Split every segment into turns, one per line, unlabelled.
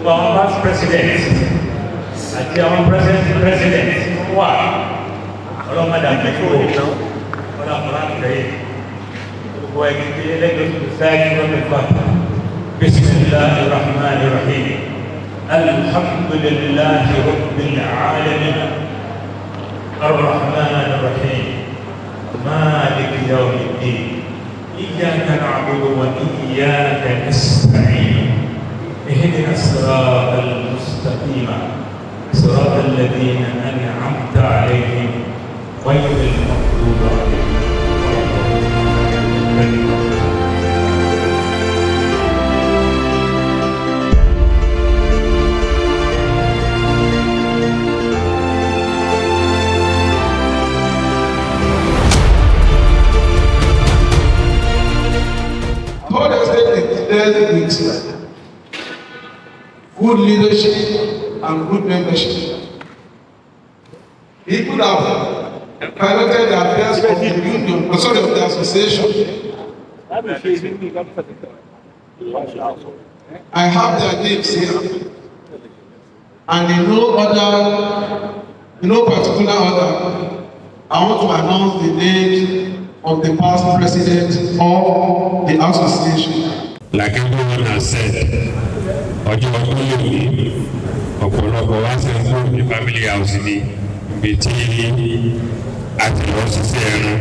Past presidents, àti àwọn president wà ọlọ́mọdé àgbẹ̀kọ́ ọlọ́mọdé àgbẹ̀yẹ gbogbo ẹni tí ẹlẹ́gbẹ̀ẹ́ tó sáyé lọ́mọdé fàtà bisimilahi rahman rahim alhamdulilahi rabbil alamin arrahman rahim maliki yawmiddin iyyaka na'budu wa iyyaka nasta'in اهدنا الصراط المستقيم صراط الذين أنعمت عليهم غير المغضوب عليهم.
God has said good leadership and good membership. People have piloted the affairs of the union, of the association. I have their names here, and in no particular order, I want to announce the names of the past president of the association.
Like everyone has said, ọjọ́ ọdún lónìí ọ̀pọ̀lọpọ̀ wá sí ẹ̀kọ́ ní family house ní ibi tí a ti lọ ṣiṣẹ́ ẹran.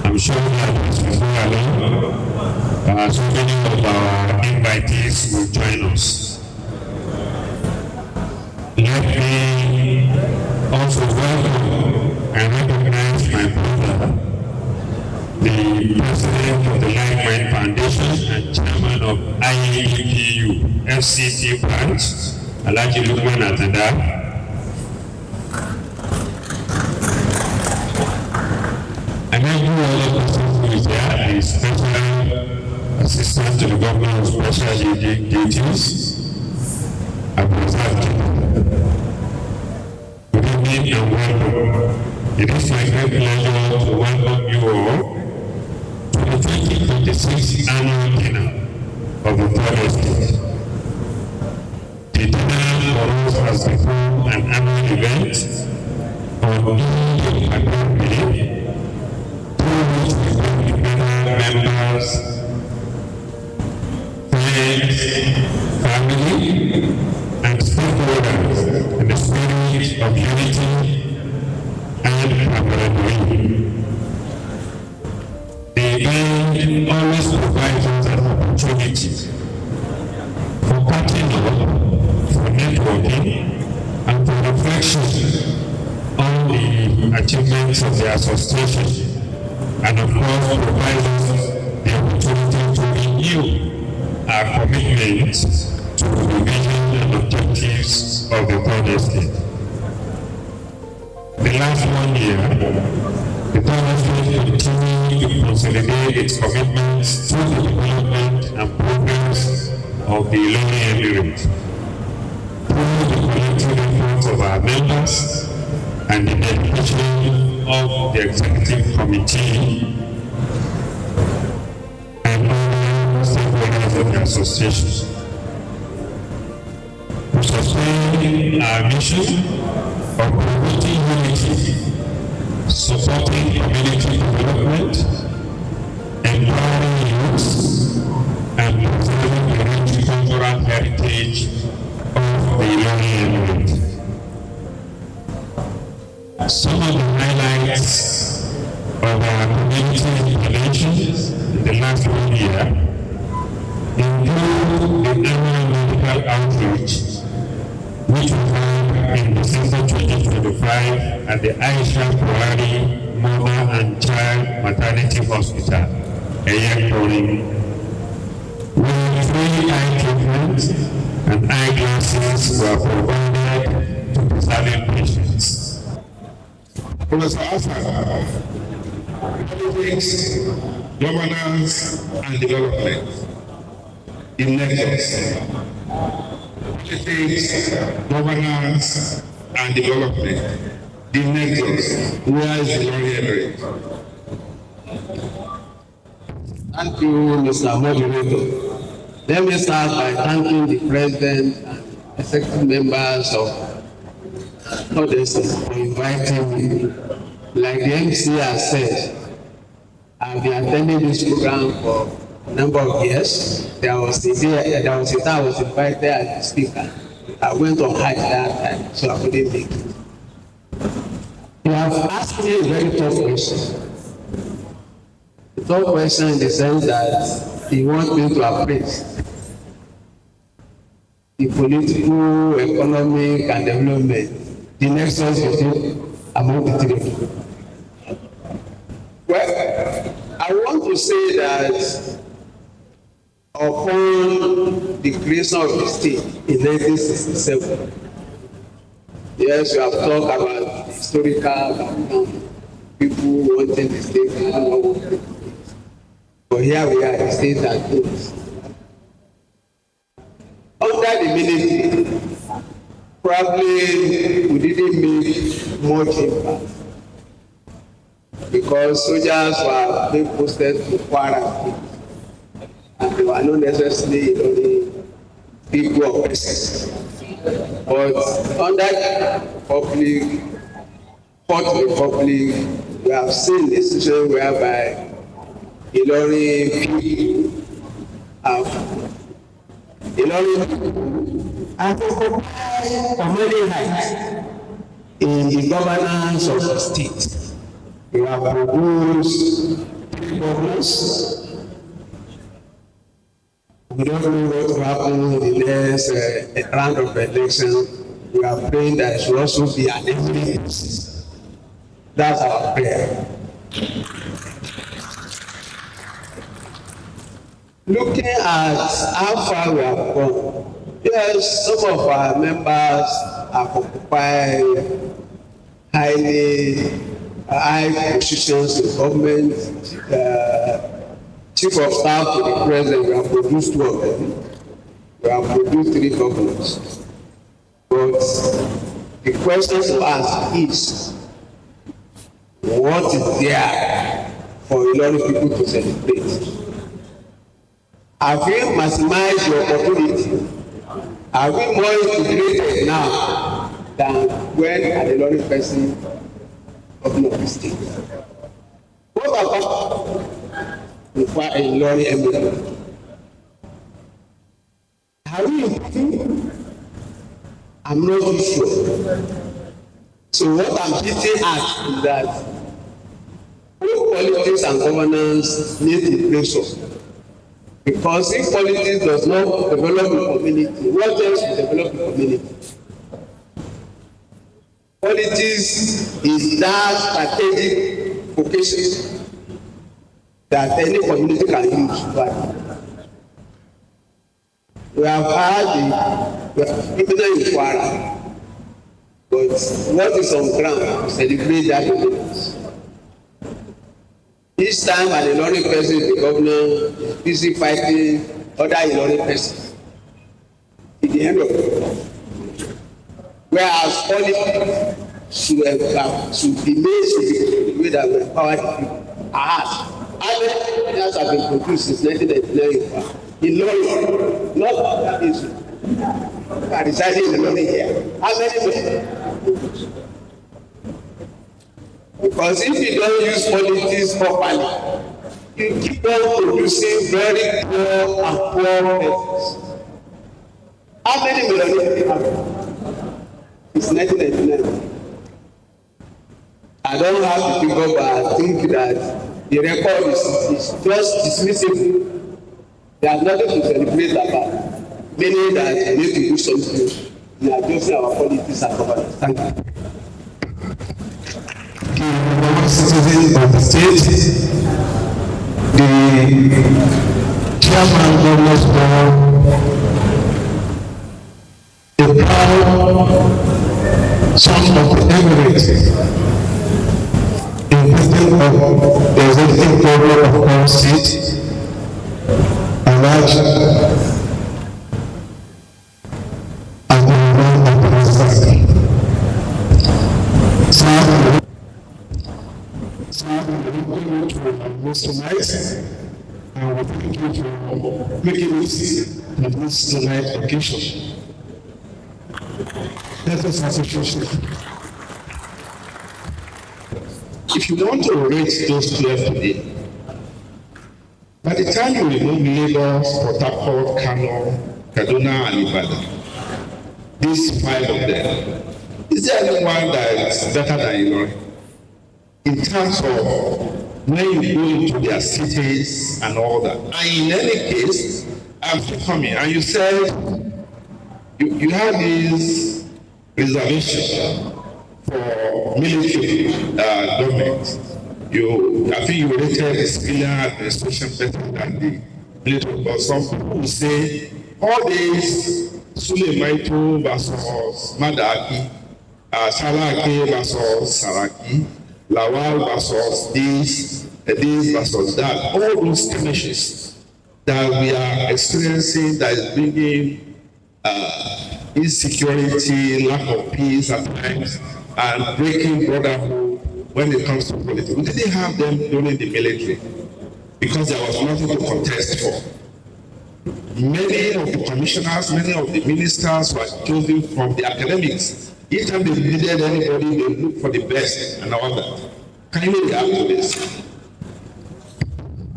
I'm sure that before along, so many of our invitees will join us. Let me also welcome and recognize my brother, the president of the Lifeline Foundation and chairman of IAPU FCT branch, Alhaji Lukman Atada. And then you all of us there, the special assistant to the governor of special duties, Abdulrazak. Good evening and welcome. It is my great pleasure to welcome you all the 2026 annual dinner of the third estate. The dinner for us has become an annual event on each activity through which the members, friends, family, and stakeholders in the spirit of unity and camaraderie. The event always provides us an opportunity for catching up, for networking, and for reflection on the achievements of the association, and of course provides us the opportunity to renew our commitment to the vision and objectives of the third estate. the last 1 year, the Third continued to consolidate its commitments to the development and progress of the Ilorin Emirate through the collective efforts of our members and the dedication of the executive committee and other stakeholders of the association. To sustain our mission of promoting unity, supporting community development, empowering youth, and preserving the rich cultural heritage of the Ilorin Emirate. Some of the highlights of our community interventions in the last 1 year include the annual medical outreach, which we had in December 2025 at the Aisha Buhari Mother and Child Maternity Hospital, Emirate, where free eye treatment and eyeglasses were provided to preserving patients.
Professor Hassan, politics, governance, and development in Lagos. Politics, governance, and development in Lagos. Where is the Ilorin Emirate?
Thank you, Mr. Moderator. Let me start by thanking the President and executive members of Others for inviting me. Like the MC has said, I've been attending this program for a number of years. There was a time I was invited as a speaker. I went on hike that time, so I couldn't make it. You have asked me a very tough question. A tough question in the sense that you want me to appraise the political, economic, and development, the nexus between among the three. Well, I want to say that upon the creation of the state in 1967, yes, we have talked about the historical background, people wanting the state and not wanting the state. But here we are, the state that goes. Under the military, probably we didn't make much impact because soldiers were being posted to Kwara and they were not necessarily the people of SS. But under public, Fourth Republic, we have seen a situation whereby Ilorin people have occupied commanding rights in the governance of the state. We have proposed governors. We don't know what will happen in the next round of election. We are praying that it should also be an evidence. That's our prayer. Looking at how far we have gone, yes, some of our members have occupied high positions in government. Chief of Staff to the President, we have produced 2 of them. We have produced 3 governors. But the question to ask is, what is there for Ilorin people to celebrate? Have we maximized the opportunity? Are we more integrated now than when an Ilorin person governor of the state? What about require a Ilorin Emirate? Are we improving? I'm not too sure. So what I'm getting at is that both politics and governance need to play so. Because if politics does not develop the community, what else will develop the community? Politics is that strategic vocation that any community can use. But we have had the criminal in Kwara, but what is on ground to celebrate that independence. Each time an Ilorin person is the governor is busy fighting other Ilorin persons. At the end of it, whereas politics should be made to the way that we empower the people. How many years have been produced since 1999 in Ilorin? Not that issue. Are residing in Ilorin here. How many? Because if you don't use politics properly, you keep on producing very poor and poor persons. How many millionaires do you have? It's 1999. I don't have the figure, but I think that the record is just dismissible. There's nothing to celebrate about. Meaning that we need to do something in addressing our politics and governance. Thank you.
Citizens of the state, the chairman governor's board, a proud son of the Emirate, in of the executive governor of our state, and large and the man of the president. Tonight, and we thank you for making this tonight occasion. Let us association. If you want to rate those 12 today, by the time you remove Lagos, Port Harcourt, Kano, Kaduna, and Ibadan, these 5 of them, is there anyone that is better than Ilorin? In terms of when you go into their cities and all that. And in any case, I'm still coming, and you said you have this reservation for military government. I think you rated the civilian administration better than the military, but some people will say all these Suleiman versus Madaki, Salaki versus Saraki, Lawal versus this versus that, all those skirmishes that we are experiencing that is bringing insecurity, lack of peace at times, and breaking brotherhood when it comes to politics. We didn't have them during the military because there was nothing to contest for. Many of the commissioners, many of the ministers were chosen from the academics. Each time they needed anybody, they look for the best and all that. Can you react to this?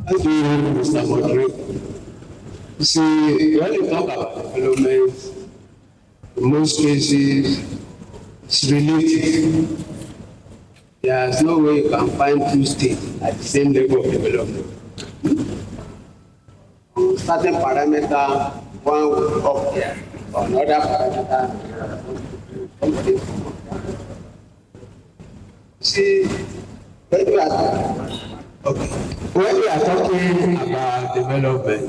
Thank you, Mr. Moderator. You see, when you talk about development, in most cases, it's relative. There's no way you can find 2 states at the same level of development. Certain parameter, one will up there, or another parameter. See, when we are talking about development,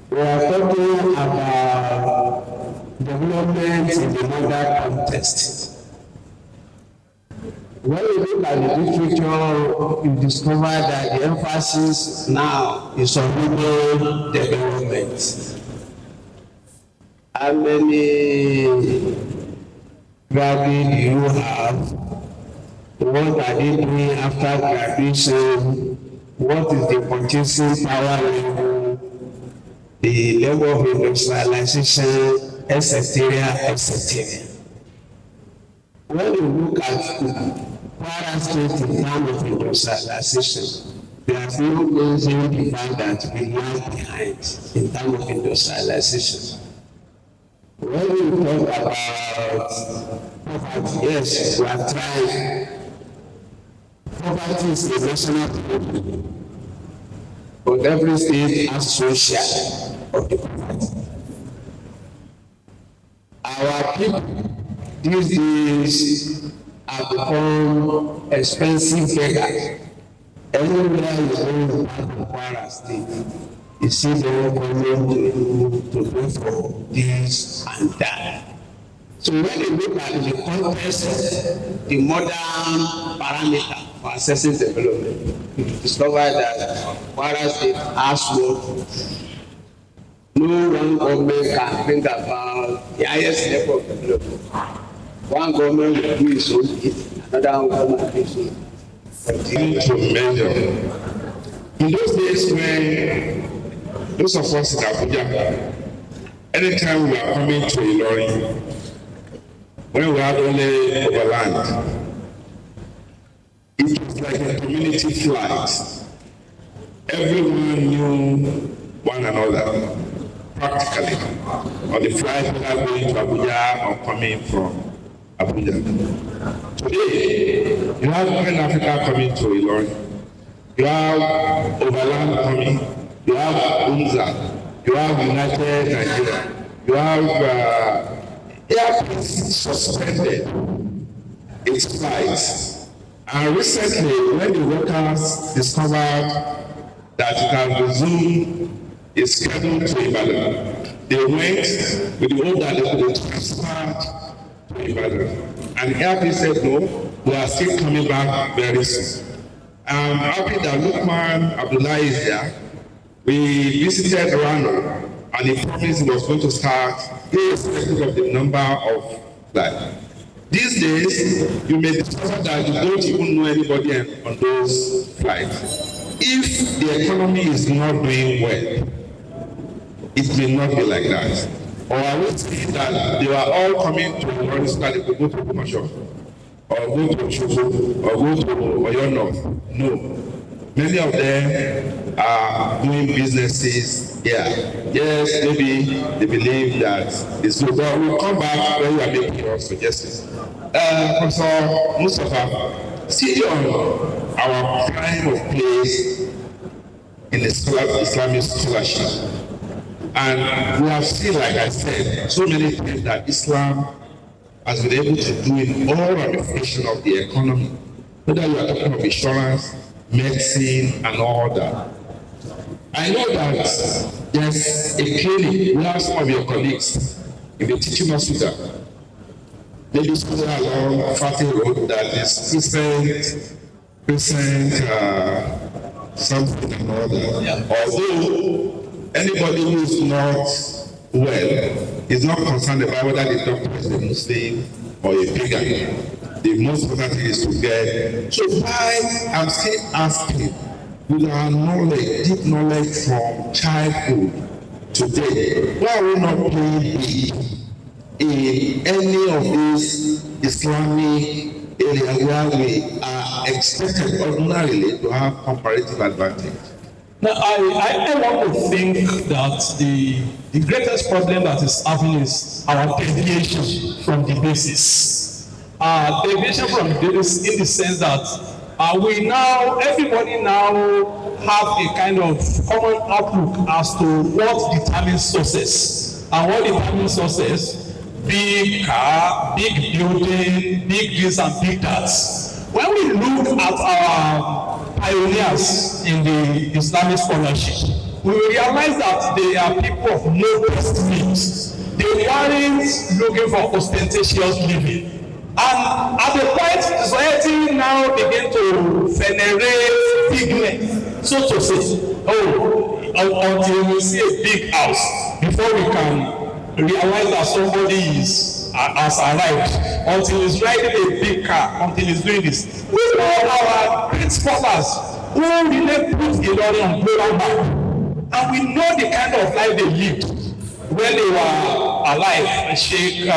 we are talking about development in the modern context. When you look at the literature, you discover that the emphasis now is on rural development. How many graduates do you have? What are they doing after graduation? What is the purchasing power level? The level of industrialization, etc., etc. When you look at Kwara State in terms of industrialization, there are few things you find that we lag behind in terms of industrialization. When we talk about poverty, yes, we are trying. Poverty is a national problem, but every state has social of the poverty. Our people these days have become expensive beggars. Everywhere you go in Kwara State, you see them coming to pay for this and that. So when they look at the context, the modern parameter for assessing development, you discover that Kwara State has what no one government can bring about the highest level of development. One government will do its own bit, another government will do its own.
Continue to measure. In those days when those of us in Abuja, anytime we are coming to Ilorin, when we had only overland, it was like a community flight. Everyone knew one another, practically, on the flight whether going to Abuja or coming from Abuja. Today, you have Pan Africa coming to Ilorin. You have Overland coming, you have UNZA, you have United Nigeria, you have airports suspended its flights. And recently, when the workers discovered that it can resume its schedule to Ibadan, they went with the hope that they could transfer to Ibadan. And the airport said, no, we are still coming back very soon. I'm happy that Lukman Abdullah is there. We visited Rwanda and he promised he was going to start irrespective of the number of flights. These days, you may discover that you don't even know anybody on those flights. If the economy is not doing well, it may not be like that. Or I would say that they were all coming to Ilorin so that they could go to Kumasho, or go to Osogbo, or go to Oyo North. No. Many of them are doing businesses here. Yes, maybe they believe that it's good. But we'll come back when you are making your suggestions. Professor Mustafa, still on our prime of place in the Islamic scholarship. And we have seen, like I said, so many things that Islam has been able to do in all ramifications of the economy, whether you are talking of insurance, medicine, and all that. I know that there's a clinic, we have some of your colleagues in the teaching hospital, maybe somewhere along Fatih Road that is present something and all that. Yeah. Although anybody who is not well is not concerned about whether the doctor is a Muslim or a pagan. The most important thing is to get. So why I'm still asking, with our knowledge, deep knowledge from childhood today, why are we not playing big in any of these Islamic areas where we are expected ordinarily to have comparative advantage?
Now, I want to think that the greatest problem that is happening is our deviation from the basis. Deviation from the basis in the sense that everybody now have a kind of common outlook as to what determines success. And what determines success? Big car, big building, big this and big that. When we look at our pioneers in the Islamic scholarship, we will realize that they are people of modest means. They weren't looking for ostentatious living. And at the point, society now begin to venerate bigness, so to say. Until we see a big house before we can realize that somebody has arrived, until he's riding a big car, until he's doing this. We know our great scholars who really put Ilorin on global map, and we know the kind of life they lived when they were alive. Sheikh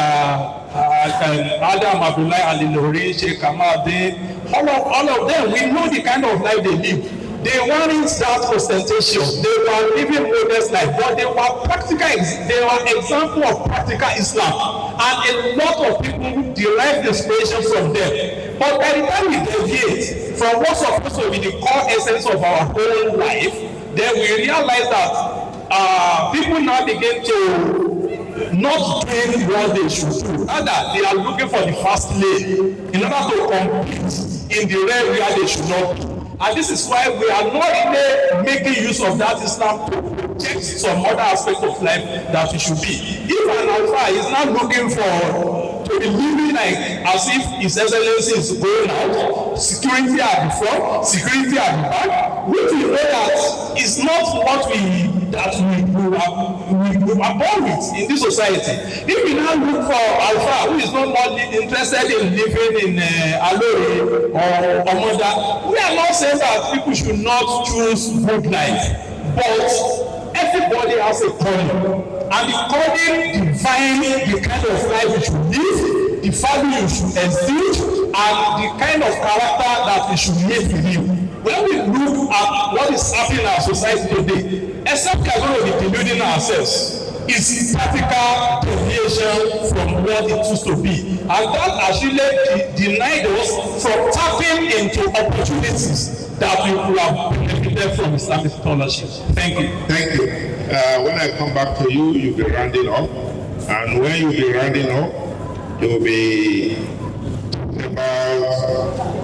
Adam Abdullahi Al-Ilorin, Sheikh Kamal-Din, all of them, we know the kind of life they lived. They weren't that ostentatious. They were living modest life, but they were practical. They were example of practical Islam, and a lot of people derive inspiration from them. But by the time we deviate from what's supposed to be the core essence of our whole life, then we realize that people now begin to not doing what they should do. Rather, they are looking for the fast lane in order to compete in the realm where they should not be. And this is why we are not really making use of that Islam to project some other aspect of life that we should be. If an alpha is not looking to to be living like as if His Excellency is going out, security at the front, security at the back, which we know that is not what we are born with in this society. If we now look for Alpha, who is not more interested in living in Alore or Omoda, we are not saying that people should not choose good life, but everybody has a calling, and the calling defines the kind of life you should live, the value you should exude, and the kind of character that we should make with you. When we look at what is happening in our society today, except we are going to be deluding ourselves, it's practical deviation from what it used to be, and that has really denied us from tapping into opportunities that we could have benefited from Islamic scholarship. Thank you.
Thank you. When I come back to you, you'll be rounding up, and when you'll be rounding up, you'll be talking about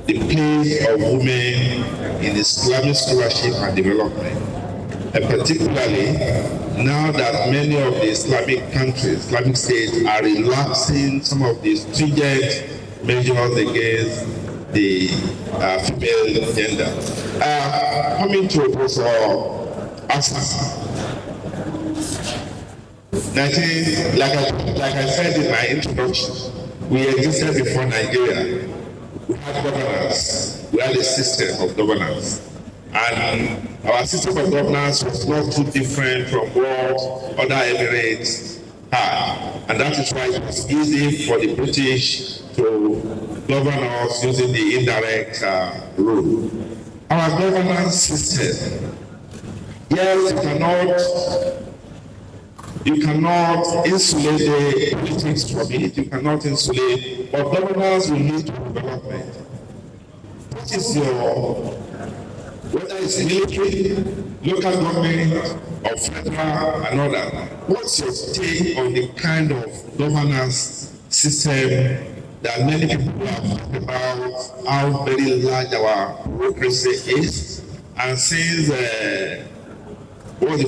the place of women in Islamic scholarship and development. And particularly, now that many of the Islamic countries, Islamic states, are relaxing some of the stringent measures against the female gender. Coming to Professor Asa, like I said in my introduction, we existed before Nigeria. We had governance, we had a system of governance. And our system of governance was not too different from what other Emirates had. And that is why it was easy for the British to govern us using the indirect rule. Our governance system, yes, you cannot insulate the politics from it, you cannot insulate, but governance will lead to development. What is your, whether it's military, local government, or federal, and other, what's your take on the kind of governance system that many people have talked about, how very large our bureaucracy is, and since what the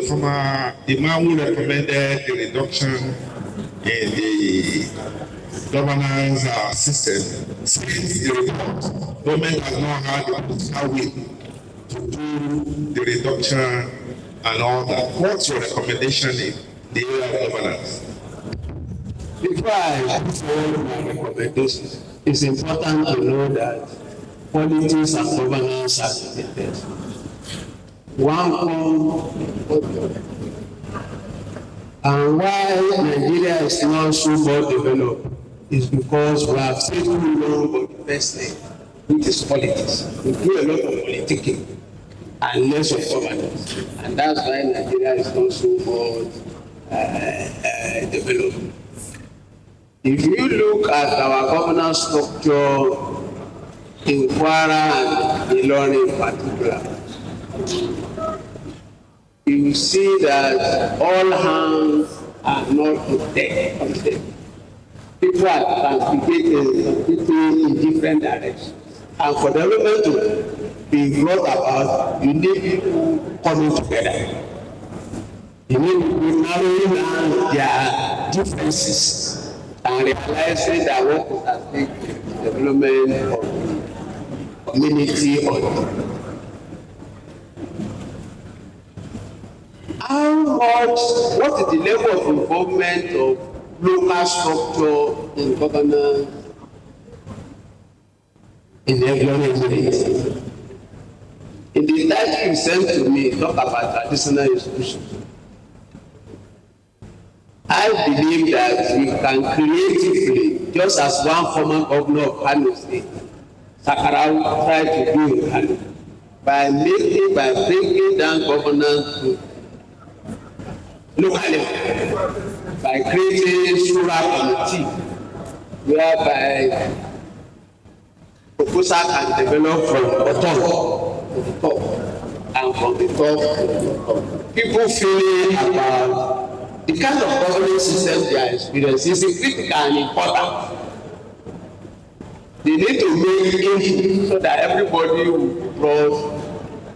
former, the man who recommended the reduction in the governance system, since the report, government has not had the political will to do the reduction and all that. What's your recommendation in the area of governance?
Before I put forward my recommendations, it's important to know that politics and governance are related. One and why Nigeria is not so well developed is because we have taken long on the first thing, which is politics. We do a lot of politicking and less of governance, and that's why Nigeria is not so well developed. If you look at our governance structure in Kwara and Ilorin in particular, you see that all hands are not on deck. People are transported in different directions. And for development to be brought about, you need people coming together. You need people narrowing down their differences and realizing that what is at stake is the development of the community or what is the level of involvement of local structure in governance in the Emirate? In the title you sent to me, talk about traditional institutions. I believe that we can creatively, just as one former governor of Kano State, Sakarau, tried to do in Kano, by breaking down governance to local level, by creating a Shura committee, whereby proposal can develop from bottom to the top, and from the top to the top. People feeling about the kind of governance system they are experiencing is critical and important. They need to make it so that everybody will be brought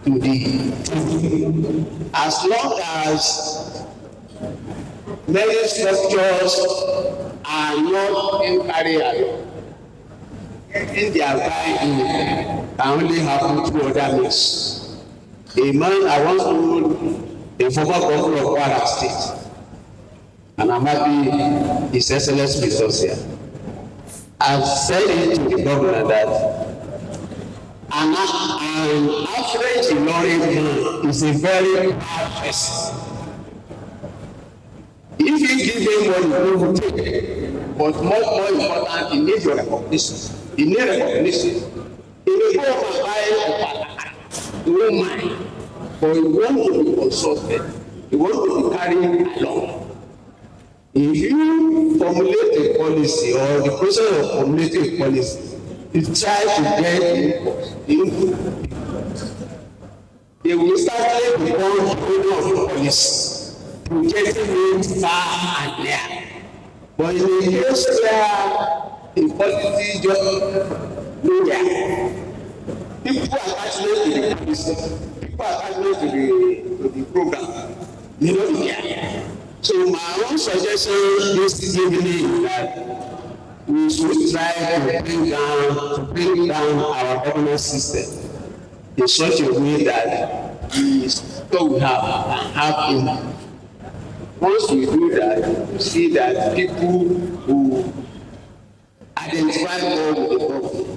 to the as long as many structures are not being carried out. Getting their buy-in can only happen through other means. A man I once told a former governor of Kwara State, and I'm happy His Excellency is also here. I've said it to the governor that an average Ilorin man is a very bad person. If you give him money, he will take it. But more important, he needs your recognition. He needs recognition. He will go and buy a he won't mind. But he wants to be consulted. He wants to be carried along. If you formulate a policy or the process of formulating a policy, you try to get the input. They will start to become the owner of the policy, projecting it far and near. But in a case where a policy just nowhere, people are attached to the policy, people are attached to the program, they don't care. So my own suggestion this evening is that we should try to bring down our governance system in such a way that the structure we have impact. Once we do that, we see that people who identify more with the government,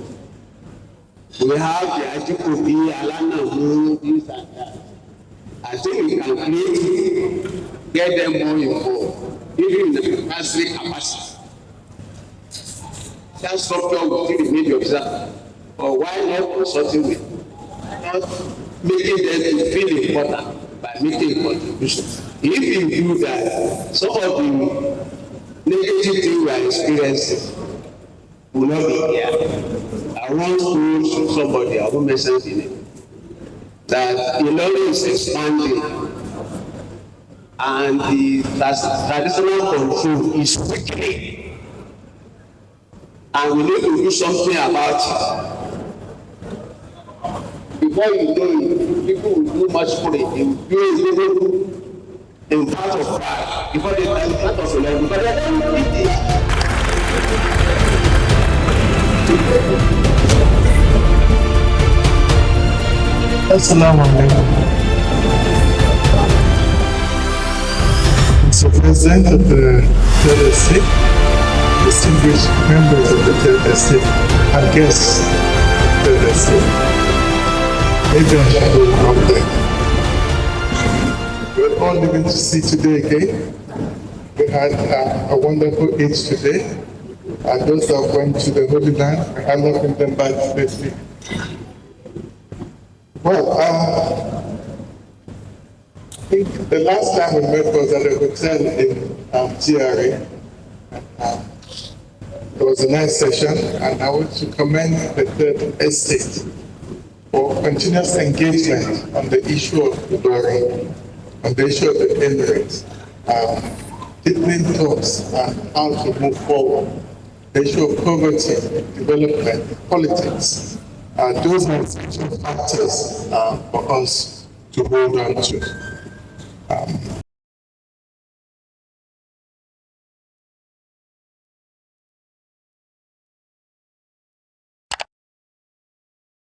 we have the Ajikobi, Alana, this and that. I think we can create, get them more involved, even in the capacity. That structure will be made yourself. Or why not consulting with, not making them to feel important by making a contribution. If you do that, some of the negative things we are experiencing will not be there. I once told somebody, I won't mention the name, that Ilorin is expanding and the traditional control is weakening. And we need to do something about it. Before you know it, people will do much for it. They will do it in part of pride. Before they are in part of the level, because they don't know it.
Assalamu alaikum. Mr. President of the Third Estate, distinguished members of the Third Estate, and guests of the Third Estate, maybe I should go from there. We're all living to see today again. We had a wonderful Eid today, and those that went to the Holy Land, may Allah bring them back safely. Well, I think the last time we met was at a hotel in GRA. It was a nice session, and I want to commend the Third Estate for continuous engagement on the issue of Ilorin, on the issue of the Emirate, deepening talks on how to move forward, the issue of poverty, development, politics. Those are essential factors for us to hold on to.